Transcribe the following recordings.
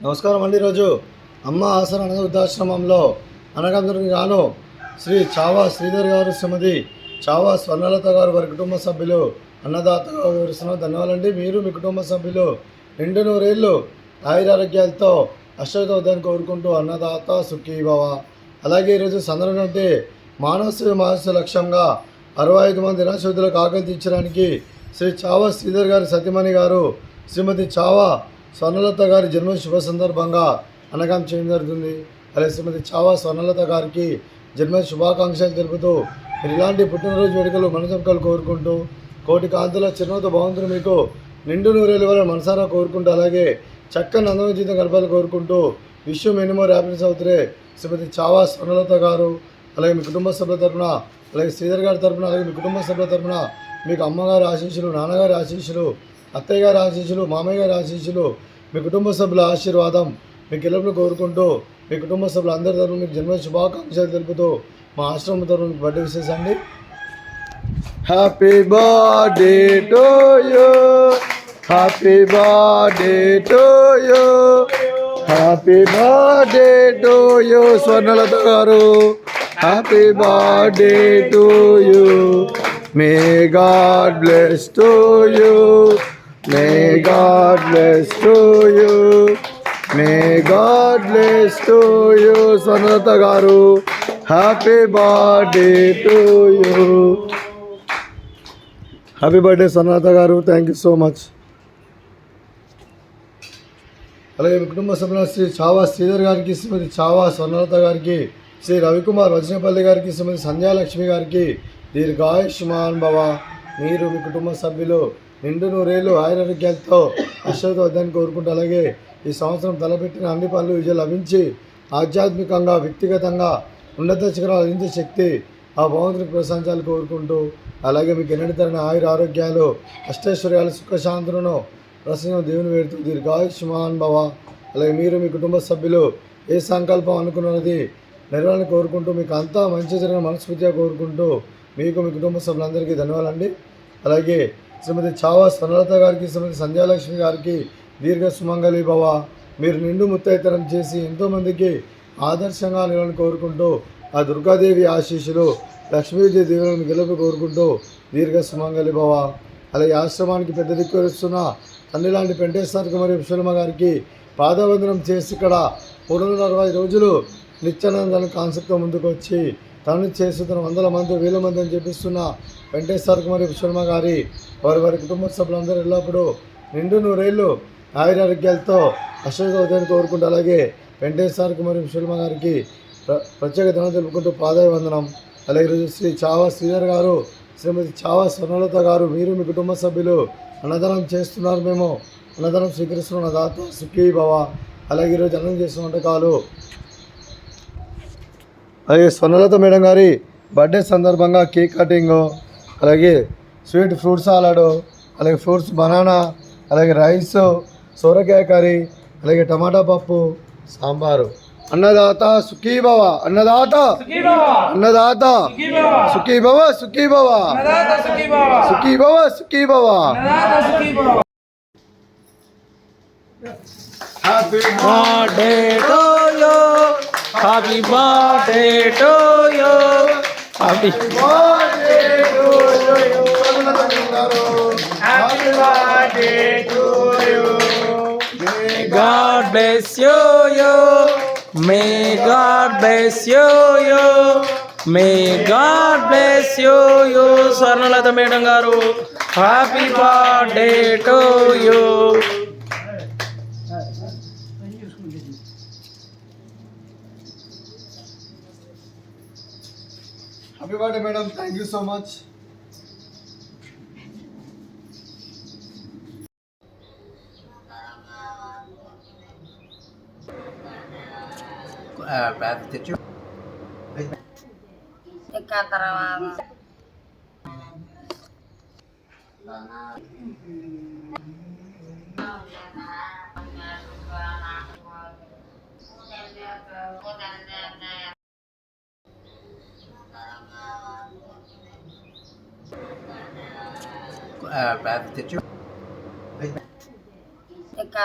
నమస్కారం అండి. ఈరోజు అమ్మ ఆసన అనాథ వృద్ధాశ్రమంలో అనగందరికి గాను శ్రీ చావా శ్రీధర్ గారు, శ్రీమతి చావా స్వర్ణలత గారు, వారి కుటుంబ సభ్యులు అన్నదాతగా వివరిస్తున్నారు. ధన్యవాదాలండి. మీరు మీ కుటుంబ సభ్యులు నిండు నూరేళ్ళు ఆయురారోగ్యాలతో అష్టోత్తరాన్ని కోరుకుంటూ అన్నదాత సుఖీభవ. అలాగే ఈరోజు సందర్భం అంటే మానవ సేవ మహర్షి లక్ష్యంగా 65 మంది నిరాశ్రితులకు ఆకలి తీర్చడానికి శ్రీ చావా శ్రీధర్ గారి సతీమణి గారు శ్రీమతి చావా స్వర్ణలత గారి జన్మ శుభ సందర్భంగా అనగాం చేయడం జరుగుతుంది. అలాగే శ్రీమతి చావా స్వర్ణలత గారికి జన్మ శుభాకాంక్షలు తెలుపుతూ మీరు ఇలాంటి పుట్టినరోజు వేడుకలు మనసంకలు కోరుకుంటూ కోటి కాంతుల చిరునవ్వుతో భగవంతుడు మీకు నిండు నూరేళ్ళ వల్ల మనసారా కోరుకుంటూ అలాగే చక్కని అందమైన జీవితం గడపాలని కోరుకుంటూ విశ్వ ఎన్నో హ్యాపీనెస్ అవుతారే శ్రీమతి చావా స్వర్ణలత గారు. అలాగే మీ కుటుంబ సభ్యుల తరఫున, అలాగే శ్రీధర్ గారి తరఫున, అలాగే మీ కుటుంబ సభ్యుల తరఫున మీకు అమ్మగారి ఆశీస్సులు, నాన్నగారి ఆశీస్సులు, అత్తయ్య గారి ఆశీస్సులు, మామయ్య గారి ఆశీస్సులు, మీ కుటుంబ సభ్యుల ఆశీర్వాదం మీకు ఎల్లప్పుడూ కోరుకుంటూ మీ కుటుంబ సభ్యులు అందరి తరఫున మీకు జన్మ శుభాకాంక్షలు తెలుపుతూ మా ఆశ్రమం తరఫున మీకు బర్త్డే విషెస్ అండి. Happy birthday to you, happy birthday to you, happy birthday to you Swarnalatha garu, happy birthday to you. May God bless to you, may God bless to you, may God bless to you Swarnalatha garu, happy birthday to you. Happy birthday Swarnalatha garu, thank you so much. అలాగే మీ కుటుంబ సభ్యుల శ్రీ చావా శ్రీధర్ గారికి, శ్రీమతి చావా స్వర్ణలత గారికి, శ్రీ రవికుమార్ వజ్రపల్లి గారికి, శ్రీమతి సంధ్యాలక్ష్మి గారికి దీర్ఘాయుష్మాన్ భవ. మీరు మీ కుటుంబ సభ్యులు నిండు నూరేళ్ళు ఆయురారోగ్యాలతో అశ్వత్థాన్ని కోరుకుంటూ అలాగే ఈ సంవత్సరం తలపెట్టిన అన్ని పనులు విజయం లభించి ఆధ్యాత్మికంగా వ్యక్తిగతంగా ఉన్నత శిఖరాలు అందించే శక్తి ఆ భగవంతునికి ప్రశంసాలు కోరుకుంటూ అలాగే మీకు ఎన్నటి తరని ఆరోగ్యాలు అష్టైశ్వర్యాలు సుఖశాంతులను ప్రసన్న దేవుని వేడుతూ దీర్ఘాయుష్మాన్ భవ. అలాగే మీరు మీ కుటుంబ సభ్యులు ఏ సంకల్పం అనుకున్నది నెరవేరణ కోరుకుంటూ మీకు అంతా మంచి జరిగిన మనస్ఫూర్తిగా కోరుకుంటూ మీకు మీ కుటుంబ సభ్యులందరికీ ధన్యవాదాలండి. అలాగే శ్రీమతి చావా స్వర్ణలత గారికి, శ్రీమతి సంధ్యాలక్ష్మి గారికి దీర్ఘ సుమంగళి భవ. మీరు నిండు ముత్తైతనం చేసి ఎంతోమందికి ఆదర్శంగా నిలవాలని కోరుకుంటూ ఆ దుర్గాదేవి ఆశీస్సులు లక్ష్మీదేవి దేవులను గెలుపు కోరుకుంటూ దీర్ఘ సుమంగళి భవ. అలాగే ఆశ్రమానికి పెద్ద దిక్కు వస్తున్న తండ్రి లాంటి వెంకటేశ్వర మరియు విశ్వలమ్మ గారికి పాదవందనం చేసి ఇక్కడ 360 రోజులు నిత్యానందాన్ని కాన్సెప్ట్తో ముందుకు వచ్చి తనని చేస్తున్న 100 మంది 1000 మంది అని చెప్పిస్తున్న వెంకటేశ్వర మరియు విశ్వలమ్మ గారి వారి కుటుంబ సభ్యులందరూ ఎల్లప్పుడూ నిండు నూరేళ్ళు ఆయురారోగ్యాలతో అశ్వత్థాన్ని కోరుకుంటూ అలాగే వెంకటేశ్వర మరియు విశ్వలమ్మ గారికి ప్రత్యేక ధనం తెలుపుకుంటూ పాదాభివందనం. అలాగే ఈరోజు శ్రీ చావా శ్రీధర్ గారు, శ్రీమతి చావా స్వర్ణలత గారు మీరు మీ కుటుంబ సభ్యులు అన్నదానం చేస్తున్నారు. మేము అన్నదానం స్వీకరిస్తున్న దాత సుఖీ భవ. అలాగే ఈరోజు అన్నం చేస్తున్న వంటకాలు అలాగే స్వర్ణలత మేడం గారి బర్త్డే సందర్భంగా కేక్ కటింగ్, అలాగే స్వీట్ ఫ్రూట్ సాలాడు, అలాగే ఫ్రూట్స్ బనానా, అలాగే రైస్, సోరకాయ కర్రీ, అలాగే టమాటా పప్పు, సాంబారు. అన్నదాత సుఖీభవ, అన్నదాత అన్నదాత సుఖీభవ, సుఖీభవ సుఖీభవ, సుఖీభవ. Happy birthday to you, happy birthday to you, happy birthday to you, happy birthday to you. May God bless you, may God bless you, may God bless you, Swarnalatha madam గారు, happy birthday to you. Happy birthday madam, thank you so much.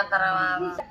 తర్వాత